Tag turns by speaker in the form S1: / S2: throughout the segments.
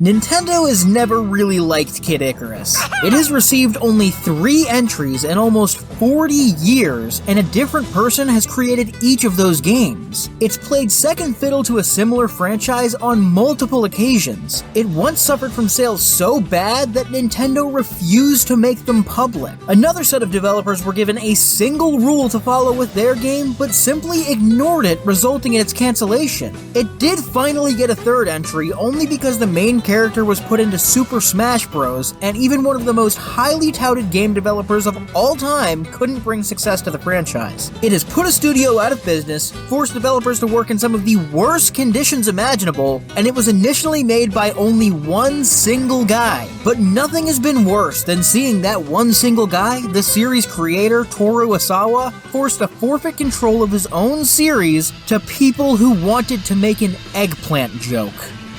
S1: Nintendo has never really liked Kid Icarus. It has received only 3 entries in almost 40 years, and a different person has created each of those games. It's played second fiddle to a similar franchise on multiple occasions. It once suffered from sales so bad that Nintendo refused to make them public. Another set of developers were given a single rule to follow with their game, but simply ignored it, resulting in its cancellation. It did finally get a 3rd entry, only because the main character was put into Super Smash Bros., and even one of the most highly touted game developers of all time couldn't bring success to the franchise. It has put a studio out of business, forced developers to work in some of the worst conditions imaginable, and it was initially made by only one single guy. But nothing has been worse than seeing that one single guy, the series creator Toru Osawa, forced to forfeit control of his own series to people who wanted to make an eggplant joke.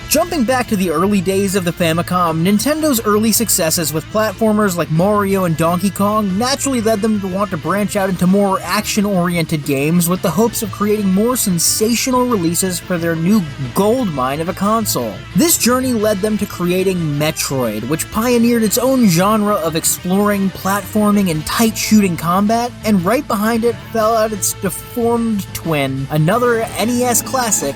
S1: Jumping back to the early days of the Famicom, Nintendo's early successes with platformers like Mario and Donkey Kong naturally led them to want to branch out into more action-oriented games with the hopes of creating more sensational releases for their new goldmine of a console. This journey led them to creating Metroid, which pioneered its own genre of exploring, platforming, and tight shooting combat, and right behind it fell out its deformed twin, another NES classic,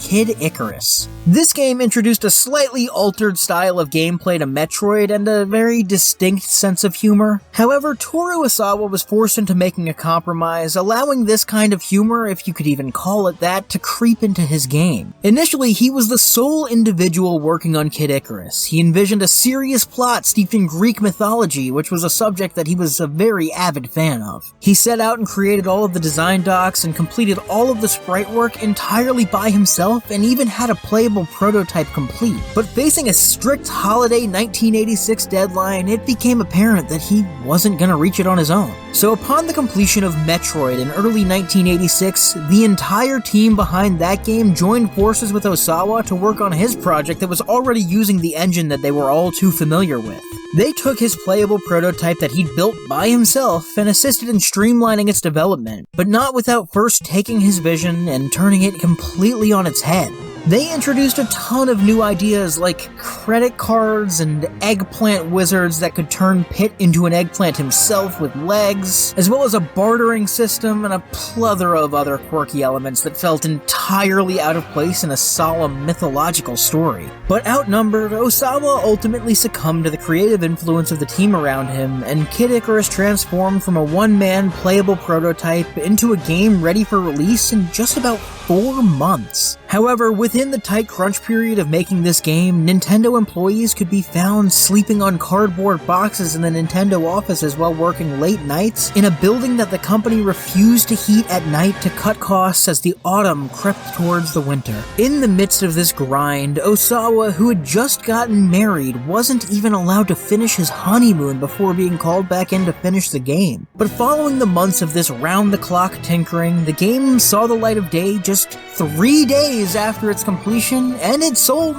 S1: Kid Icarus. This game introduced a slightly altered style of gameplay to Metroid and a very distinct sense of humor. However, Toru Osawa was forced into making a compromise, allowing this kind of humor, if you could even call it that, to creep into his game. Initially, he was the sole individual working on Kid Icarus. He envisioned a serious plot steeped in Greek mythology, which was a subject that he was a very avid fan of. He set out and created all of the design docs and completed all of the sprite work entirely by himself, and even had a playable prototype complete. But facing a strict holiday 1986 deadline, it became apparent that he wasn't gonna reach it on his own. So upon the completion of Metroid in early 1986, the entire team behind that game joined forces with Osawa to work on his project that was already using the engine that they were all too familiar with. They took his playable prototype that he'd built by himself and assisted in streamlining its development, but not without first taking his vision and turning it completely on its head. They introduced a ton of new ideas like credit cards and eggplant wizards that could turn Pit into an eggplant himself with legs, as well as a bartering system and a plethora of other quirky elements that felt entirely out of place in a solemn mythological story. But outnumbered, Osawa ultimately succumbed to the creative influence of the team around him, and Kid Icarus transformed from a one-man playable prototype into a game ready for release in just about 4 months. However, within the tight crunch period of making this game, Nintendo employees could be found sleeping on cardboard boxes in the Nintendo offices while working late nights in a building that the company refused to heat at night to cut costs as the autumn crept towards the winter. In the midst of this grind, Osawa, who had just gotten married, wasn't even allowed to finish his honeymoon before being called back in to finish the game. But following the months of this round-the-clock tinkering, the game saw the light of day just 3 days after its completion, and it sold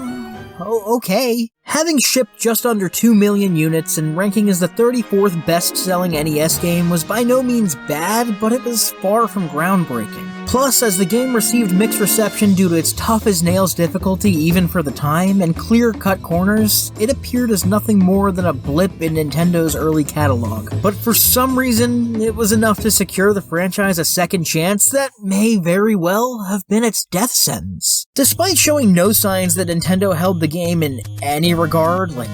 S1: okay. Having shipped just under 2 million units and ranking as the 34th best-selling NES game was by no means bad, but it was far from groundbreaking. Plus, as the game received mixed reception due to its tough-as-nails difficulty even for the time, and clear-cut corners, it appeared as nothing more than a blip in Nintendo's early catalog. But for some reason, it was enough to secure the franchise a second chance that may very well have been its death sentence. Despite showing no signs that Nintendo held the game in any regard, like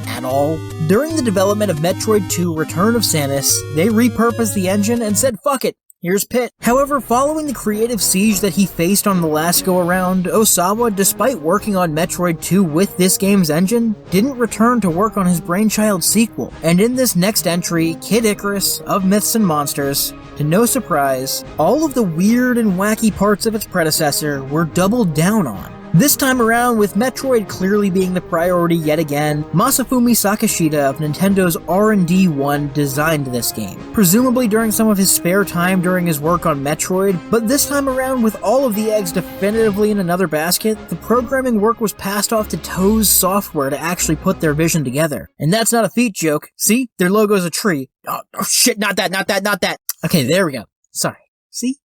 S1: at all, during the development of Metroid 2 Return of Samus, they repurposed the engine and said, fuck it, here's Pit. However, following the creative siege that he faced on the last go-around, Osawa, despite working on Metroid 2 with this game's engine, didn't return to work on his brainchild sequel. And in this next entry, Kid Icarus of Myths and Monsters, to no surprise, all of the weird and wacky parts of its predecessor were doubled down on. This time around, with Metroid clearly being the priority yet again, Masafumi Sakashita of Nintendo's R&D 1 designed this game, presumably during some of his spare time during his work on Metroid, but this time around, with all of the eggs definitively in another basket, the programming work was passed off to Toe's Software to actually put their vision together. And that's not a feet joke. See? Their logo's a tree. Oh shit, not that. Okay, there we go. Sorry. See?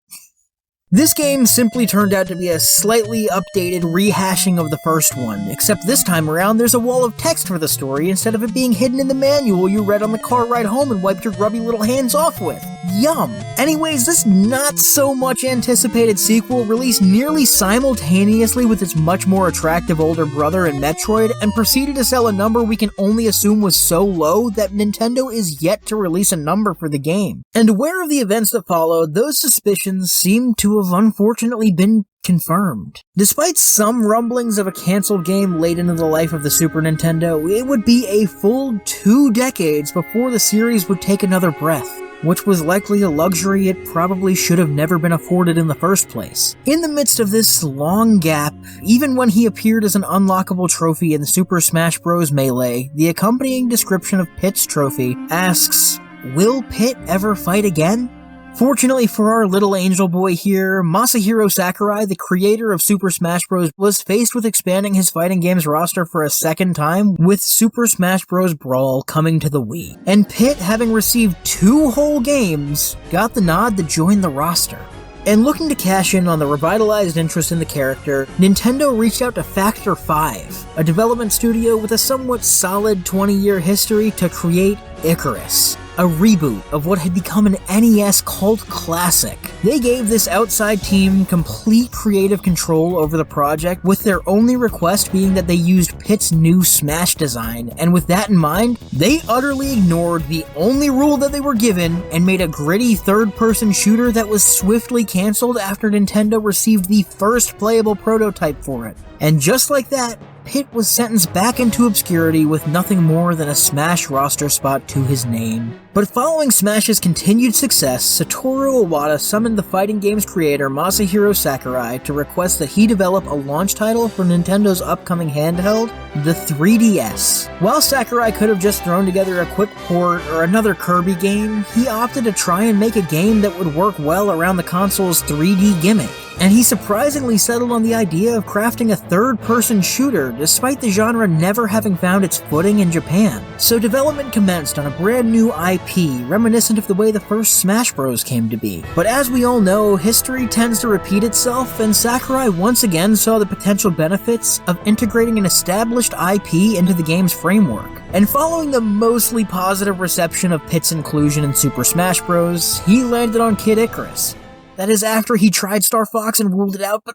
S1: This game simply turned out to be a slightly updated rehashing of the first one, except this time around there's a wall of text for the story instead of it being hidden in the manual you read on the car ride home and wiped your grubby little hands off with. Yum! Anyways, this not so much anticipated sequel released nearly simultaneously with its much more attractive older brother in Metroid and proceeded to sell a number we can only assume was so low that Nintendo is yet to release a number for the game. And aware of the events that followed, those suspicions seem to have unfortunately been confirmed. Despite some rumblings of a cancelled game late into the life of the Super Nintendo, it would be a full 2 decades before the series would take another breath, which was likely a luxury it probably should have never been afforded in the first place. In the midst of this long gap, even when he appeared as an unlockable trophy in Super Smash Bros. Melee, the accompanying description of Pit's trophy asks, "Will Pit ever fight again?" Fortunately for our little angel boy here, Masahiro Sakurai, the creator of Super Smash Bros., was faced with expanding his fighting games roster for a second time, with Super Smash Bros. Brawl coming to the Wii. And Pit, having received 2 whole games, got the nod to join the roster. And looking to cash in on the revitalized interest in the character, Nintendo reached out to Factor 5, a development studio with a somewhat solid 20-year history, to create Icarus, a reboot of what had become an NES cult classic. They gave this outside team complete creative control over the project, with their only request being that they used Pit's new Smash design, and with that in mind, they utterly ignored the only rule that they were given and made a gritty third-person shooter that was swiftly cancelled after Nintendo received the first playable prototype for it. And just like that, Pit was sentenced back into obscurity with nothing more than a Smash roster spot to his name. But following Smash's continued success, Satoru Iwata summoned the fighting game's creator Masahiro Sakurai to request that he develop a launch title for Nintendo's upcoming handheld, the 3DS. While Sakurai could have just thrown together a quick port or another Kirby game, he opted to try and make a game that would work well around the console's 3D gimmick. And he surprisingly settled on the idea of crafting a third-person shooter, despite the genre never having found its footing in Japan. So development commenced on a brand new IP, reminiscent of the way the first Smash Bros. Came to be. But as we all know, history tends to repeat itself, and Sakurai once again saw the potential benefits of integrating an established IP into the game's framework. And following the mostly positive reception of Pit's inclusion in Super Smash Bros., he landed on Kid Icarus. That is after he tried Star Fox and ruled it out, but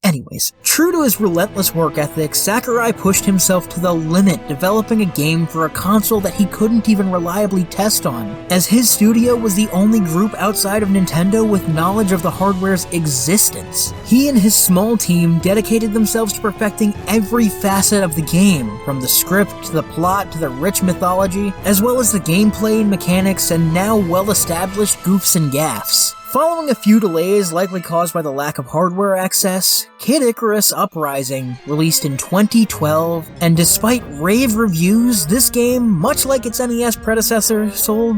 S1: anyways. True to his relentless work ethic, Sakurai pushed himself to the limit developing a game for a console that he couldn't even reliably test on, as his studio was the only group outside of Nintendo with knowledge of the hardware's existence. He and his small team dedicated themselves to perfecting every facet of the game, from the script to the plot to the rich mythology, as well as the gameplay and mechanics and now well-established goofs and gaffes. Following a few delays likely caused by the lack of hardware access, Kid Icarus Uprising released in 2012, and despite rave reviews, this game, much like its NES predecessor, sold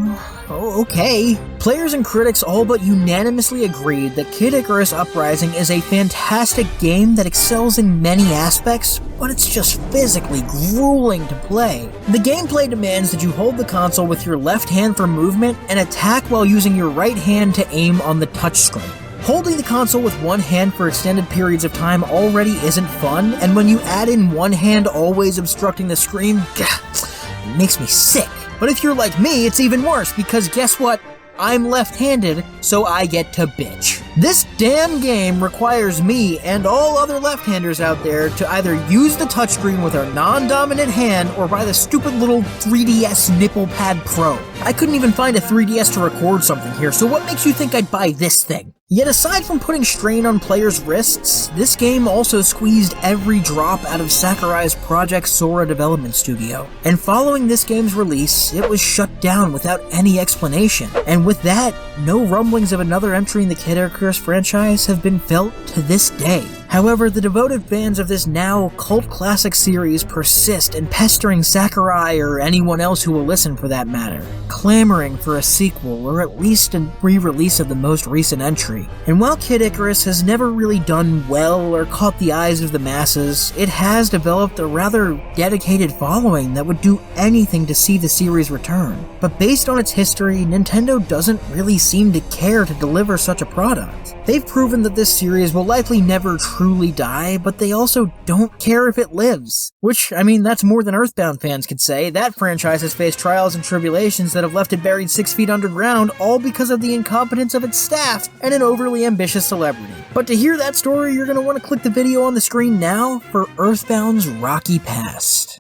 S1: okay. Players and critics all but unanimously agreed that Kid Icarus Uprising is a fantastic game that excels in many aspects, but it's just physically grueling to play. The gameplay demands that you hold the console with your left hand for movement and attack while using your right hand to aim on the touchscreen. Holding the console with one hand for extended periods of time already isn't fun, and when you add in one hand always obstructing the screen, it makes me sick. But if you're like me, it's even worse, because guess what? I'm left-handed, so I get to bitch. This damn game requires me and all other left-handers out there to either use the touchscreen with our non-dominant hand or buy the stupid little 3DS Nipple Pad Pro. I couldn't even find a 3DS to record something here, so what makes you think I'd buy this thing? Yet aside from putting strain on players' wrists, this game also squeezed every drop out of Sakurai's Project Sora development studio. And following this game's release, it was shut down without any explanation. And with that, no rumblings of another entry in the Kid Icarus franchise have been felt to this day. However, the devoted fans of this now cult classic series persist in pestering Sakurai or anyone else who will listen for that matter, clamoring for a sequel or at least a re-release of the most recent entry. And while Kid Icarus has never really done well or caught the eyes of the masses, it has developed a rather dedicated following that would do anything to see the series return. But based on its history, Nintendo doesn't really seem to care to deliver such a product. They've proven that this series will likely never truly die, but they also don't care if it lives. Which, I mean, that's more than Earthbound fans could say. That franchise has faced trials and tribulations that have left it buried 6 feet underground, all because of the incompetence of its staff and an overly ambitious celebrity. But to hear that story, you're going to want to click the video on the screen now for Earthbound's rocky past.